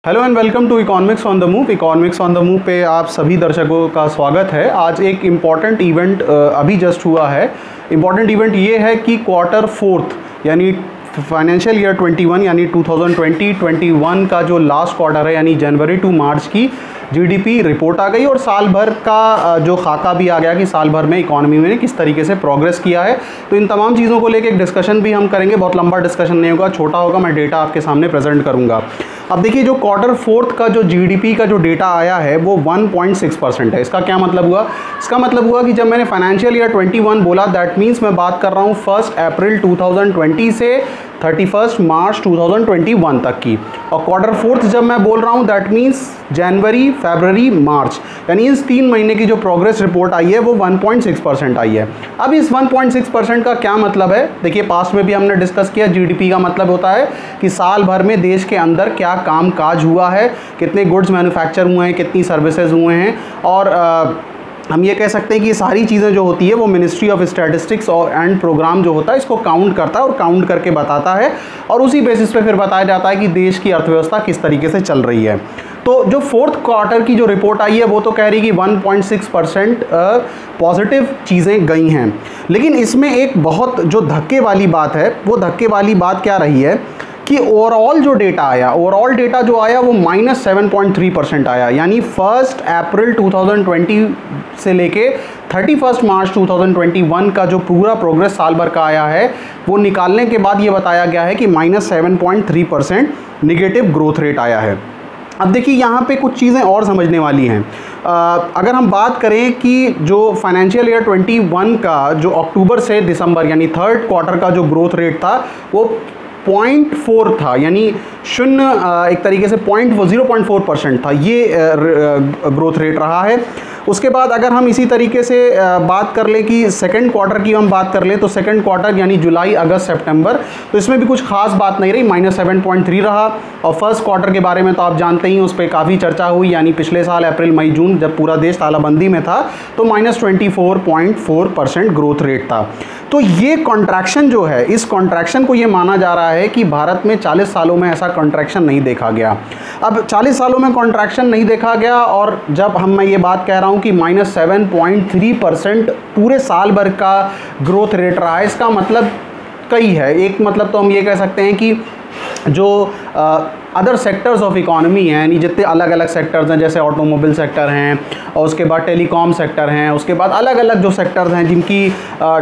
Hello and welcome to economics on the move. Economics on the move पे आप सभी दर्शकों का स्वागत है। आज एक इम्पॉर्टेंट इवेंट अभी जस्ट हुआ है। इम्पॉर्टेंट इवेंट ये है कि क्वार्टर फोर्थ यानी फाइनेंशियल ईयर 21 यानी 2020-21 का जो लास्ट क्वार्टर है यानी जनवरी टू मार्च की जीडीपी रिपोर्ट आ गई और साल भर का जो खाका भी आ गया कि साल भर में इकोनॉमी में किस तरीके से प्रोग्रेस किया है। तो इन तमाम चीज़ों को लेकर एक डिस्कशन भी हम करेंगे। बहुत लंबा डिस्कशन नहीं होगा, छोटा होगा, मैं डेटा आपके सामने प्रेजेंट करूंगा। अब देखिए, जो क्वार्टर फोर्थ का जो जीडीपी का जो डेटा आया है वो 1.6% है। इसका क्या मतलब हुआ? इसका मतलब हुआ कि जब मैंने फाइनेंशियल ईयर 21 बोला, दैट मीन्स मैं बात कर रहा हूँ 1 अप्रैल 2020 से 31 मार्च 2021 तक की। और क्वार्टर फोर्थ जब मैं बोल रहा हूँ दैट मीन्स जनवरी, फरवरी, मार्च, यानी इस 3 महीने की जो प्रोग्रेस रिपोर्ट आई है वो 1.6% आई है। अब इस 1.6% का क्या मतलब है? देखिए, पास्ट में भी हमने डिस्कस किया, जीडीपी का मतलब होता है कि साल भर में देश के अंदर क्या काम काज हुआ है, कितने गुड्स मैन्युफैक्चर हुए हैं, कितनी सर्विसेज हुए हैं। और हम ये कह सकते हैं कि ये सारी चीज़ें जो होती है वो मिनिस्ट्री ऑफ स्टैटिस्टिक्स और एंड प्रोग्राम जो होता है इसको काउंट करता है और काउंट करके बताता है और उसी बेसिस पे फिर बताया जाता है कि देश की अर्थव्यवस्था किस तरीके से चल रही है। तो जो फोर्थ क्वार्टर की जो रिपोर्ट आई है वो तो कह रही कि 1.6% पॉजिटिव चीज़ें गई हैं, लेकिन इसमें एक बहुत जो धक्के वाली बात है, वो धक्के वाली बात क्या रही है कि ओवरऑल जो डेटा आया, ओवरऑल डेटा जो आया वो -7.3% आया। यानी 1 अप्रैल 2020 से लेके 31 मार्च 2021 का जो पूरा प्रोग्रेस साल भर का आया है वो निकालने के बाद ये बताया गया है कि -7.3% निगेटिव ग्रोथ रेट आया है। अब देखिए, यहाँ पे कुछ चीज़ें और समझने वाली हैं। अगर हम बात करें कि जो फाइनेंशियल ईयर 21 का जो अक्टूबर से दिसंबर यानी थर्ड क्वार्टर का जो ग्रोथ रेट था वो 0.4 था, यानी शून्य एक तरीके से 0.4% था, ये ग्रोथ रेट रहा है। उसके बाद अगर हम इसी तरीके से बात कर लें कि सेकंड क्वार्टर की हम बात कर लें तो सेकंड क्वार्टर यानी जुलाई, अगस्त, सितंबर, तो इसमें भी कुछ खास बात नहीं रही, -7.3 रहा। और फर्स्ट क्वार्टर के बारे में तो आप जानते ही, उस पर काफ़ी चर्चा हुई, यानी पिछले साल अप्रैल, मई, जून जब पूरा देश तालाबंदी में था तो -24.4% ग्रोथ रेट था। तो ये कॉन्ट्रैक्शन जो है, इस कॉन्ट्रैक्शन को ये माना जा रहा है कि भारत में 40 सालों में ऐसा कॉन्ट्रैक्शन नहीं देखा गया। अब 40 सालों में कॉन्ट्रैक्शन नहीं देखा गया और जब मैं ये बात कह रहा हूँ कि -7.3% पूरे साल भर का ग्रोथ रेट रहा है, इसका मतलब कई है। एक मतलब तो हम ये कह सकते हैं कि जो अदर सेक्टर्स ऑफ इकोनॉमी हैं, यानी जितने अलग अलग सेक्टर्स हैं, जैसे ऑटोमोबाइल सेक्टर हैं और उसके बाद टेलीकॉम सेक्टर हैं, उसके बाद अलग अलग जो सेक्टर्स हैं जिनकी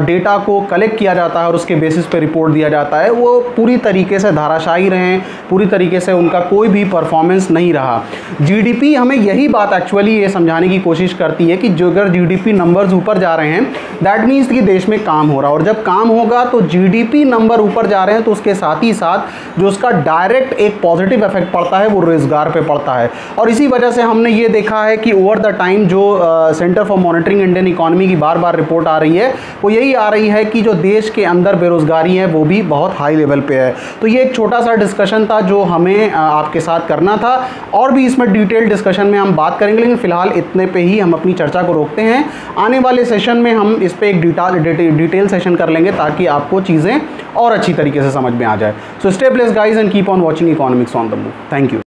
डेटा को कलेक्ट किया जाता है और उसके बेसिस पे रिपोर्ट दिया जाता है, वो पूरी तरीके से धाराशायी रहे, पूरी तरीके से उनका कोई भी परफॉर्मेंस नहीं रहा। जीडीपी हमें यही बात एक्चुअली ये समझाने की कोशिश करती है कि जो अगर जीडीपी नंबर्स ऊपर जा रहे हैं दैट मीन्स कि देश में काम हो रहा है, और जब काम होगा तो जीडीपी नंबर ऊपर जा रहे हैं तो उसके साथ ही साथ जो उसका डायरेक्ट एक पॉजिटिव इफेक्ट पड़ता है वो रोजगार पे पड़ता है। और इसी वजह से हमने ये देखा है कि ओवर द टाइम जो centre for monitoring Indian economy की बार बार रिपोर्ट आ रही है वो यही आ रही है कि जो देश के अंदर बेरोजगारी है वो भी बहुत हाई लेवल पे है। तो ये एक छोटा सा डिस्कशन था जो हमें आपके साथ करना था, और भी इसमें डिटेल डिस्कशन में हम बात करेंगे, लेकिन फिलहाल इतने पे ही हम अपनी चर्चा को रोकते हैं। आने वाले सेशन में हम इस पर एक डिटेल सेशन कर लेंगे ताकि आपको चीज़ें और अच्छी तरीके से समझ में आ जाए। So stay blessed guys and keep on watching economics on the move. Thank you.